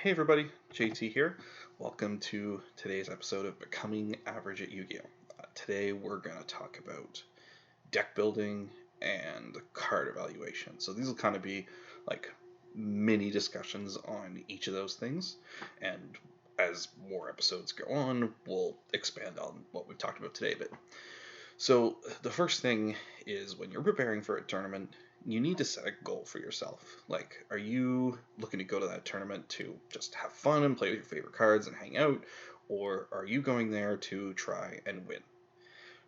Hey everybody, JT here. Welcome to today's episode of Becoming Average at Yu-Gi-Oh! Today we're going to talk about deck building and card evaluation. So these will kind of be like mini discussions on each of those things, and as more episodes go on, we'll expand on what we've talked about today a bit. So the first thing is when you're preparing for a tournament, you need to set a goal for yourself. Like, are you looking to go to that tournament to just have fun and play with your favorite cards and hang out? Or are you going there to try and win?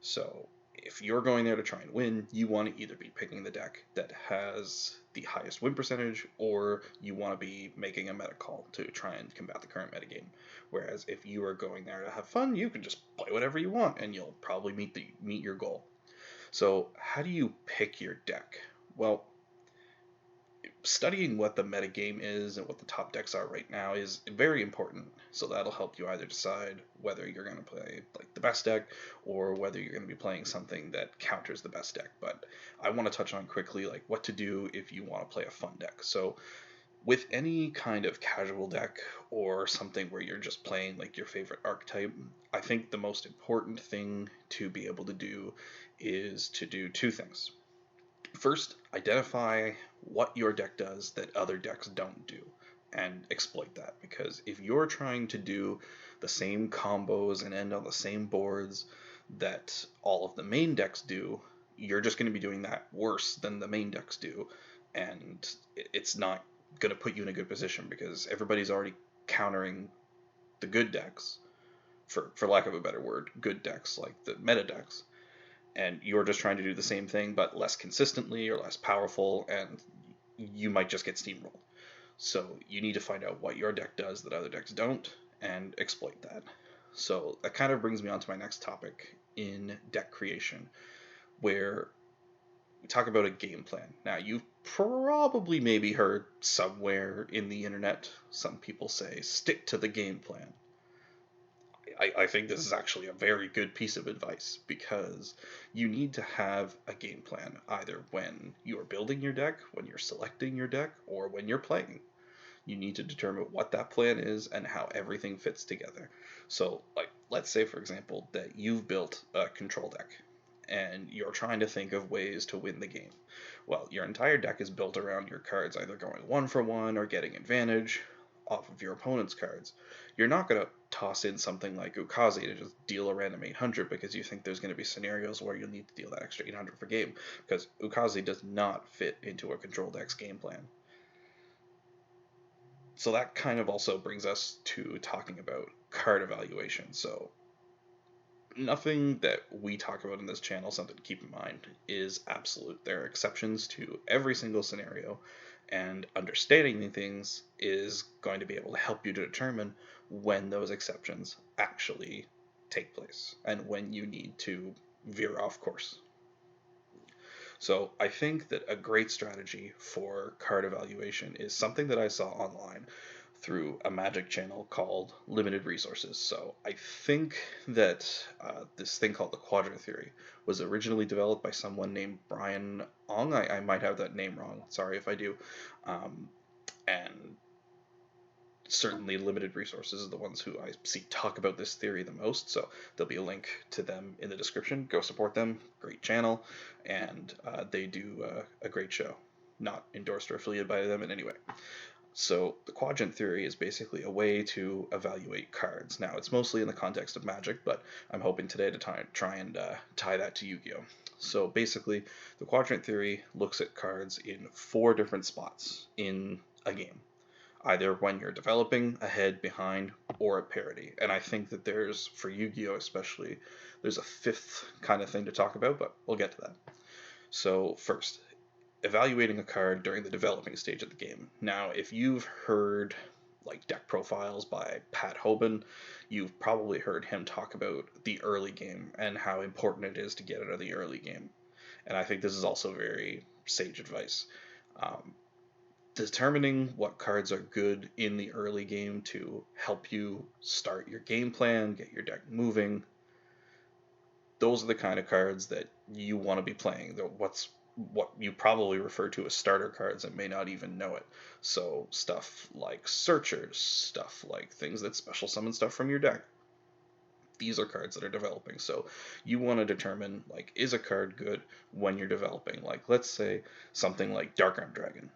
So, if you're going there to try and win, you want to either be picking the deck that has the highest win percentage, or you want to be making a meta call to try and combat the current metagame. Whereas if you are going there to have fun, you can just play whatever you want, and you'll probably meet your goal. So, how do you pick your deck? Well, studying what the metagame is and what the top decks are right now is very important. So that'll help you either decide whether you're going to play like the best deck or whether you're going to be playing something that counters the best deck. But I want to touch on quickly like what to do if you want to play a fun deck. So with any kind of casual deck or something where you're just playing like your favorite archetype, I think the most important thing to be able to do is to do two things. First, identify what your deck does that other decks don't do and exploit that, because if you're trying to do the same combos and end on the same boards that all of the main decks do, you're just going to be doing that worse than the main decks do, and it's not going to put you in a good position because everybody's already countering the good decks, for lack of a better word, good decks like the meta decks, and you're just trying to do the same thing but less consistently or less powerful, and you might just get steamrolled. So you need to find out what your deck does that other decks don't and exploit that. So that kind of brings me on to my next topic in deck creation, where we talk about a game plan. Now, you've probably maybe heard somewhere in the internet some people say, stick to the game plan. I think this is actually a very good piece of advice, because you need to have a game plan either when you're building your deck, when you're selecting your deck, or when you're playing. You need to determine what that plan is and how everything fits together. So, like, let's say, for example, that you've built a control deck and you're trying to think of ways to win the game. Well, your entire deck is built around your cards either going 1-for-1 or getting advantage off of your opponent's cards. You're not going to toss in something like Ukaze to just deal a random 800 because you think there's going to be scenarios where you'll need to deal that extra 800 per game, because Ukaze does not fit into a control deck's game plan. So that kind of also brings us to talking about card evaluation. So nothing that we talk about in this channel, something to keep in mind, is absolute. There are exceptions to every single scenario, and understanding things is going to be able to help you to determine when those exceptions actually take place and when you need to veer off course. So I think that a great strategy for card evaluation is something that I saw online through a Magic channel called Limited Resources. So I think that this thing called the Quadrant Theory was originally developed by someone named Brian Ong. I might have that name wrong. Sorry if I do. And certainly Limited Resources is the ones who I see talk about this theory the most, so there'll be a link to them in the description. Go support them. Great channel, and they do a great show. Not endorsed or affiliated by them in any way. So the Quadrant Theory is basically a way to evaluate cards. Now, it's mostly in the context of Magic, but I'm hoping today to try and tie that to Yu-Gi-Oh! So basically, the Quadrant Theory looks at cards in 4 different spots in a game, either when you're developing, ahead, behind, or at parity. And I think that there's, for Yu-Gi-Oh! Especially, there's a 5th kind of thing to talk about, but we'll get to that. So first, evaluating a card during the developing stage of the game. Now, if you've heard like deck profiles by Pat Hoban, you've probably heard him talk about the early game and how important it is to get out of the early game. And I think this is also very sage advice. Determining what cards are good in the early game to help you start your game plan, get your deck moving. Those are the kind of cards that you want to be playing. What's what you probably refer to as starter cards and may not even know it. So stuff like searchers, stuff like things that special summon stuff from your deck. These are cards that are developing. So you want to determine, like, is a card good when you're developing? Like, let's say something like Dark Arm Dragon.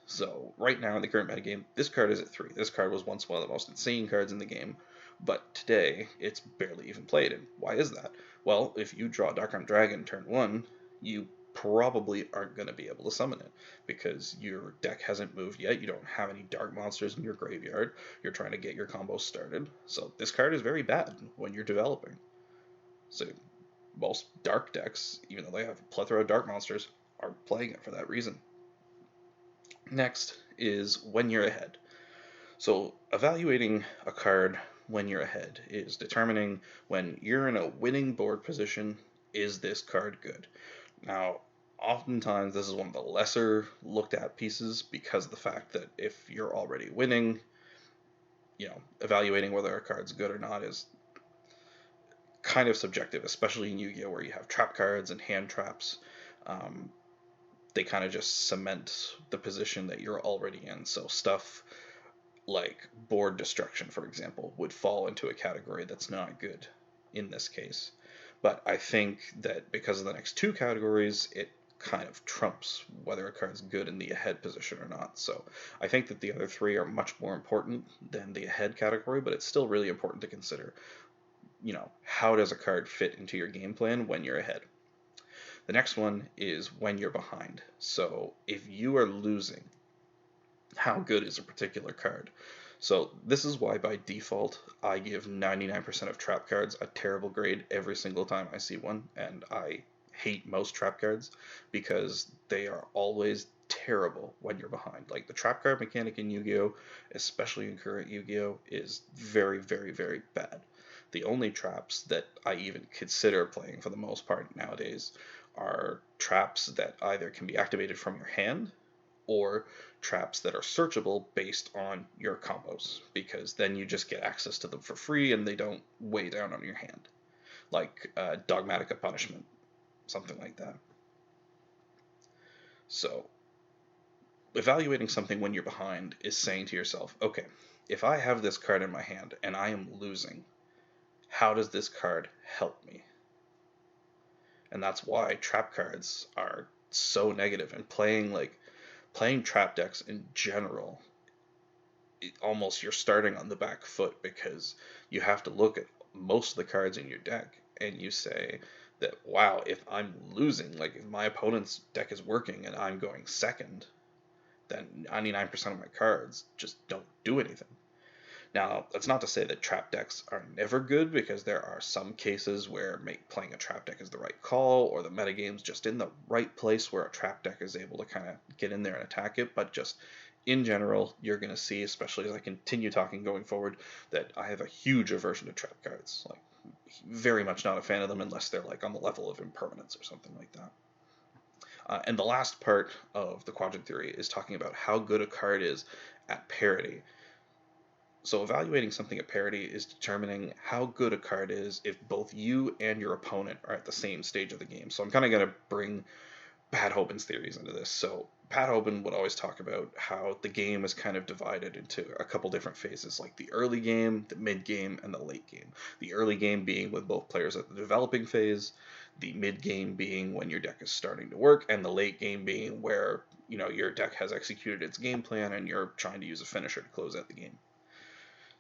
So right now in the current metagame, this card is at 3. This card was once one of the most insane cards in the game, but today it's barely even played. And why is that? Well, if you draw Dark Arm Dragon turn 1, you probably aren't going to be able to summon it because your deck hasn't moved yet. You don't have any dark monsters in your graveyard. You're trying to get your combos started. So this card is very bad when you're developing. So most dark decks, even though they have a plethora of dark monsters, are playing it for that reason. Next is when you're ahead. So evaluating a card when you're ahead is determining when you're in a winning board position, is this card good? Now, oftentimes this is one of the lesser looked at pieces because of the fact that if you're already winning, evaluating whether a card's good or not is kind of subjective, especially in Yu-Gi-Oh! Where you have trap cards and hand traps. They kind of just cement the position that you're already in. So stuff like board destruction, for example, would fall into a category that's not good in this case. But I think that because of the next 2 categories, it kind of trumps whether a card's good in the ahead position or not. So I think that the other 3 are much more important than the ahead category, but it's still really important to consider, how does a card fit into your game plan when you're ahead? The next one is when you're behind. So if you are losing, how good is a particular card? So this is why by default I give 99% of trap cards a terrible grade every single time I see one, and I hate most trap cards because they are always terrible when you're behind. Like the trap card mechanic in Yu-Gi-Oh, especially in current Yu-Gi-Oh, is very, very, very bad. The only traps that I even consider playing for the most part nowadays are traps that either can be activated from your hand or traps that are searchable based on your combos, because then you just get access to them for free and they don't weigh down on your hand. Like Dogmatica Punishment, something like that. So evaluating something when you're behind is saying to yourself, okay, if I have this card in my hand and I am losing, how does this card help me? And that's why trap cards are so negative, and playing trap decks in general, almost you're starting on the back foot because you have to look at most of the cards in your deck and you say that, wow, if I'm losing, like if my opponent's deck is working and I'm going second, then 99% of my cards just don't do anything. Now, that's not to say that trap decks are never good, because there are some cases where playing a trap deck is the right call, or the metagame's just in the right place where a trap deck is able to kind of get in there and attack it. But just in general, you're going to see, especially as I continue talking going forward, that I have a huge aversion to trap cards. Like, very much not a fan of them unless they're like on the level of impermanence or something like that. And the last part of the Quadrant Theory is talking about how good a card is at parity. So evaluating something at parity is determining how good a card is if both you and your opponent are at the same stage of the game. So I'm kind of going to bring Pat Hoban's theories into this. So Pat Hoban would always talk about how the game is kind of divided into a couple different phases, like the early game, the mid game, and the late game. The early game being with both players at the developing phase, the mid game being when your deck is starting to work, and the late game being where, your deck has executed its game plan and you're trying to use a finisher to close out the game.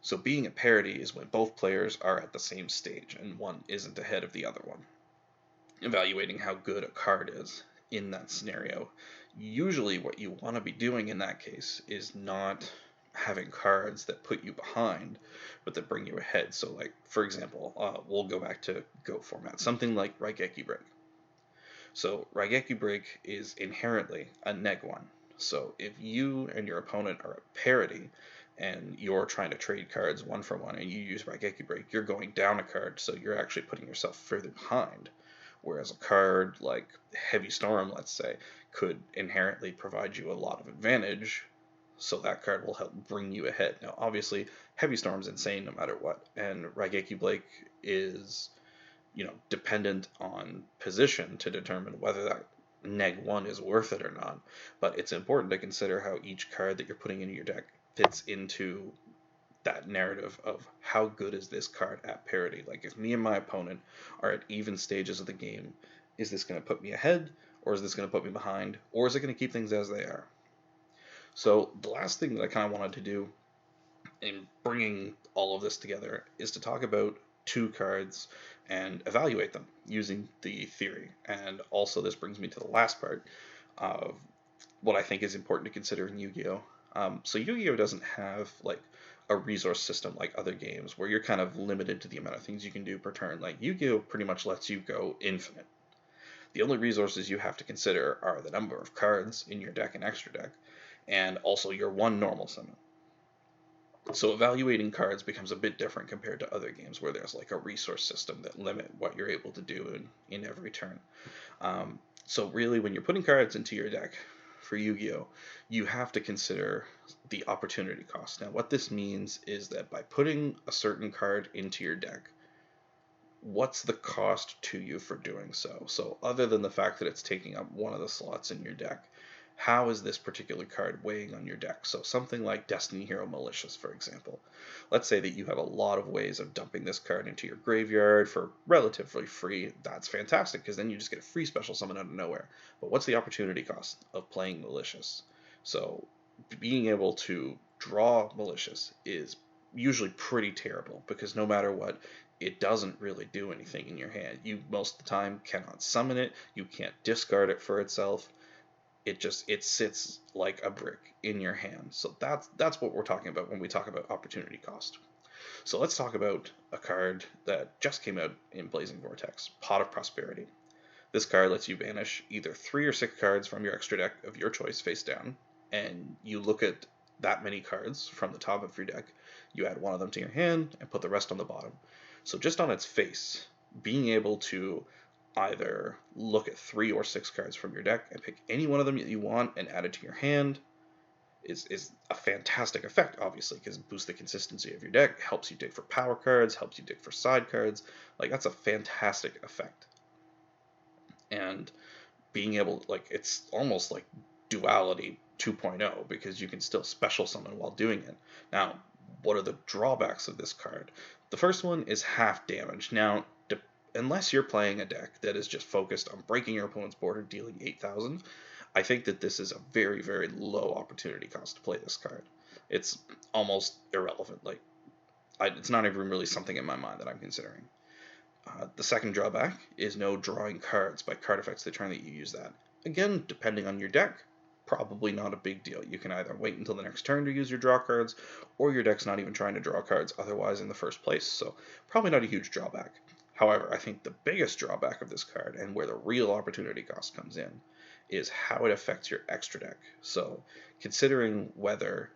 So being at parity is when both players are at the same stage and one isn't ahead of the other one. Evaluating how good a card is in that scenario. Usually what you want to be doing in that case is not having cards that put you behind, but that bring you ahead. So like, for example, we'll go back to Go format. Something like Raigeki Break. So Raigeki Break is inherently a neg 1. So if you and your opponent are at parity, and you're trying to trade cards 1 for 1, and you use Raigeki Break, you're going down a card, so you're actually putting yourself further behind. Whereas a card like Heavy Storm, let's say, could inherently provide you a lot of advantage, so that card will help bring you ahead. Now, obviously, Heavy Storm's insane no matter what, and Raigeki Break is, dependent on position to determine whether that neg 1 is worth it or not, but it's important to consider how each card that you're putting into your deck fits into that narrative of how good is this card at parity. Like if me and my opponent are at even stages of the game, is this going to put me ahead, or is this going to put me behind, or is it going to keep things as they are? So the last thing that I kind of wanted to do in bringing all of this together is to talk about two cards and evaluate them using the theory. And also this brings me to the last part of what I think is important to consider in Yu-Gi-Oh! So Yu-Gi-Oh! Doesn't have like a resource system like other games where you're kind of limited to the amount of things you can do per turn. Like Yu-Gi-Oh! Pretty much lets you go infinite. The only resources you have to consider are the number of cards in your deck and extra deck, and also your one normal summon. So evaluating cards becomes a bit different compared to other games where there's like a resource system that limit what you're able to do in every turn. So really, when you're putting cards into your deck for Yu-Gi-Oh, you have to consider the opportunity cost. Now, what this means is that by putting a certain card into your deck, what's the cost to you for doing so? So other than the fact that it's taking up one of the slots in your deck, how is this particular card weighing on your deck? So something like Destiny Hero Malicious, for example. Let's say that you have a lot of ways of dumping this card into your graveyard for relatively free. That's fantastic, because then you just get a free special summon out of nowhere. But what's the opportunity cost of playing Malicious? So being able to draw Malicious is usually pretty terrible, because no matter what, it doesn't really do anything in your hand. You most of the time cannot summon it, you can't discard it for itself. It sits like a brick in your hand. So that's what we're talking about when we talk about opportunity cost. So let's talk about a card that just came out in Blazing Vortex, Pot of Prosperity. This card lets you banish either 3 or 6 cards from your extra deck of your choice face down, and you look at that many cards from the top of your deck, you add one of them to your hand and put the rest on the bottom. So just on its face, being able to either look at 3 or 6 cards from your deck and pick any one of them that you want and add it to your hand is a fantastic effect, obviously, because it boosts the consistency of your deck, helps you dig for power cards, helps you dig for side cards. Like, that's a fantastic effect. And being able, like, it's almost like Duality 2.0, because you can still special summon while doing it. Now, what are the drawbacks of this card? The first one is half damage. Now, unless you're playing a deck that is just focused on breaking your opponent's board or dealing 8,000, I think that this is a very, very low opportunity cost to play this card. It's almost irrelevant. Like, it's not even really something in my mind that I'm considering. The second drawback is no drawing cards by card effects the turn that you use that. Again, depending on your deck, probably not a big deal. You can either wait until the next turn to use your draw cards, or your deck's not even trying to draw cards otherwise in the first place, so probably not a huge drawback. However, I think the biggest drawback of this card, and where the real opportunity cost comes in, is how it affects your extra deck. So, considering whether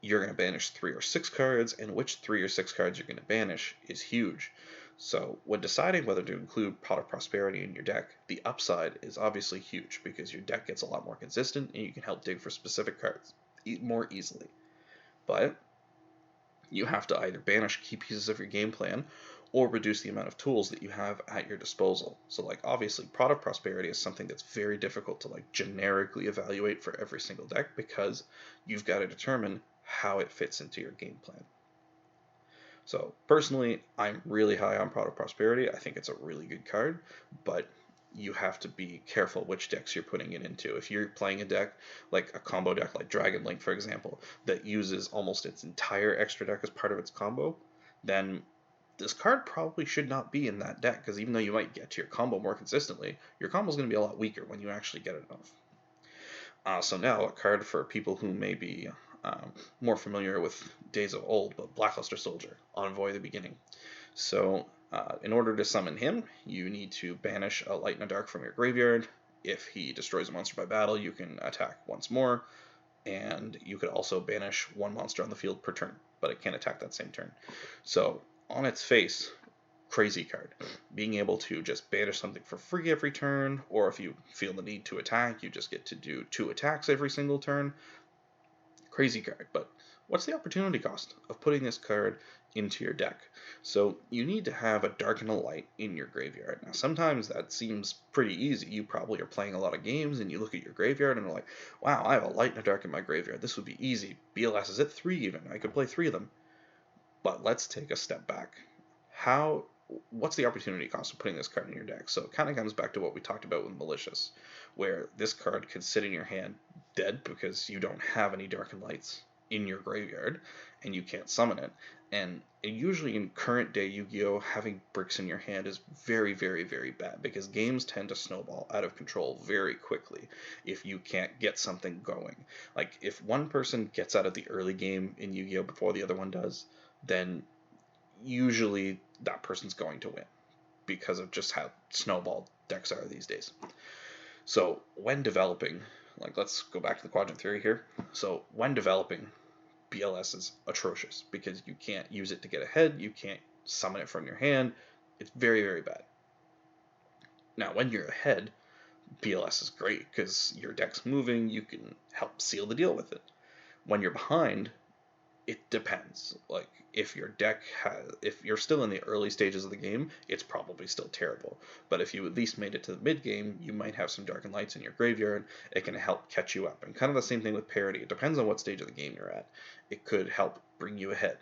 you're going to banish 3 or 6 cards, and which 3 or 6 cards you're going to banish is huge. So, when deciding whether to include Pot of Prosperity in your deck, the upside is obviously huge, because your deck gets a lot more consistent, and you can help dig for specific cards more easily. But you have to either banish key pieces of your game plan, or reduce the amount of tools that you have at your disposal. So like obviously Pot of Prosperity is something that's very difficult to like generically evaluate for every single deck, because you've got to determine how it fits into your game plan. So personally, I'm really high on Pot of Prosperity. I think it's a really good card, but you have to be careful which decks you're putting it into. If you're playing a deck, like a combo deck like Dragon Link, for example, that uses almost its entire extra deck as part of its combo, then this card probably should not be in that deck, because even though you might get to your combo more consistently, your combo is going to be a lot weaker when you actually get it off. So now, a card for people who may be more familiar with Days of Old, but Blackluster Soldier, Envoy the Beginning. So in order to summon him, you need to banish a light and a dark from your graveyard. If he destroys a monster by battle, you can attack once more, and you could also banish one monster on the field per turn, but it can't attack that same turn. So on its face, crazy card. Being able to just banish something for free every turn, or if you feel the need to attack, you just get to do 2 attacks every single turn. Crazy card, but what's the opportunity cost of putting this card into your deck? So you need to have a dark and a light in your graveyard. Now sometimes that seems pretty easy. You probably are playing a lot of games and you look at your graveyard and are like, wow, I have a light and a dark in my graveyard. This would be easy. BLS is at 3 even. I could play 3 of them. But let's take a step back. What's the opportunity cost of putting this card in your deck? So it kind of comes back to what we talked about with Malicious, where this card could sit in your hand dead because you don't have any dark and lights in your graveyard and you can't summon it. And usually in current day Yu-Gi-Oh, having bricks in your hand is very, very, very bad because games tend to snowball out of control very quickly if you can't get something going. Like if one person gets out of the early game in Yu-Gi-Oh before the other one does, then usually that person's going to win because of just how snowball decks are these days. So when developing, like let's go back to the Quadrant Theory here. So when developing, BLS is atrocious because you can't use it to get ahead, you can't summon it from your hand. It's very, very bad. Now when you're ahead, BLS is great because your deck's moving, you can help seal the deal with it. When you're behind, it depends. Like if you're still in the early stages of the game, it's probably still terrible. But if you at least made it to the mid game, you might have some dark and lights in your graveyard. It can help catch you up. And kind of the same thing with parity. It depends on what stage of the game you're at. It could help bring you ahead.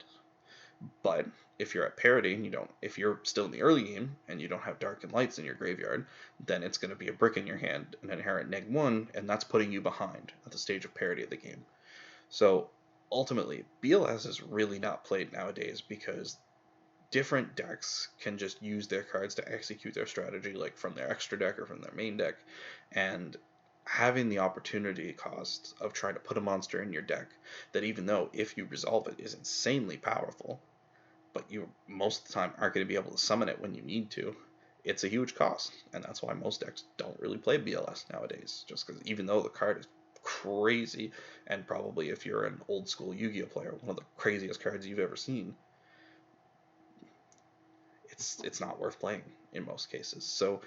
But if you're at parity and if you're still in the early game and you don't have dark and lights in your graveyard, then it's going to be a brick in your hand, an inherent -1, and that's putting you behind at the stage of parity of the game. So ultimately, BLS is really not played nowadays because different decks can just use their cards to execute their strategy, like from their extra deck or from their main deck, and having the opportunity cost of trying to put a monster in your deck that, even though if you resolve it is insanely powerful, but you most of the time aren't going to be able to summon it when you need to, it's a huge cost. And that's why most decks don't really play BLS nowadays, just because even though the card is crazy, and probably if you're an old school Yu-Gi-Oh player, one of the craziest cards you've ever seen, it's not worth playing in most cases. So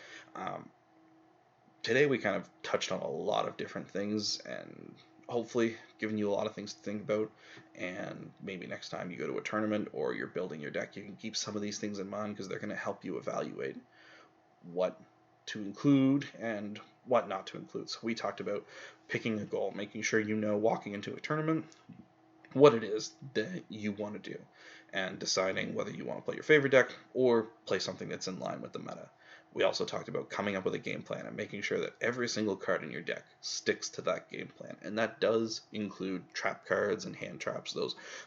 today we kind of touched on a lot of different things and hopefully given you a lot of things to think about, and maybe next time you go to a tournament or you're building your deck, you can keep some of these things in mind because they're going to help you evaluate what to include and what not to include. So we talked about picking a goal, making sure you know walking into a tournament what it is that you want to do, and deciding whether you want to play your favorite deck or play something that's in line with the meta. We also talked about coming up with a game plan and making sure that every single card in your deck sticks to that game plan, and that does include trap cards and hand traps.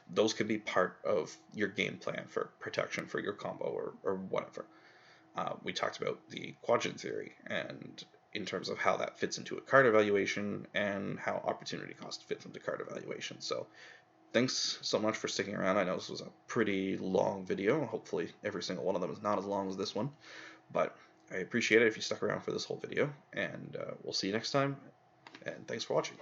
Those could be part of your game plan for protection for your combo or whatever. We talked about the Quadrant Theory and in terms of how that fits into a card evaluation and how opportunity cost fits into card evaluation. So thanks so much for sticking around. I know this was a pretty long video. Hopefully every single one of them is not as long as this one, but I appreciate it if you stuck around for this whole video, and we'll see you next time, and thanks for watching.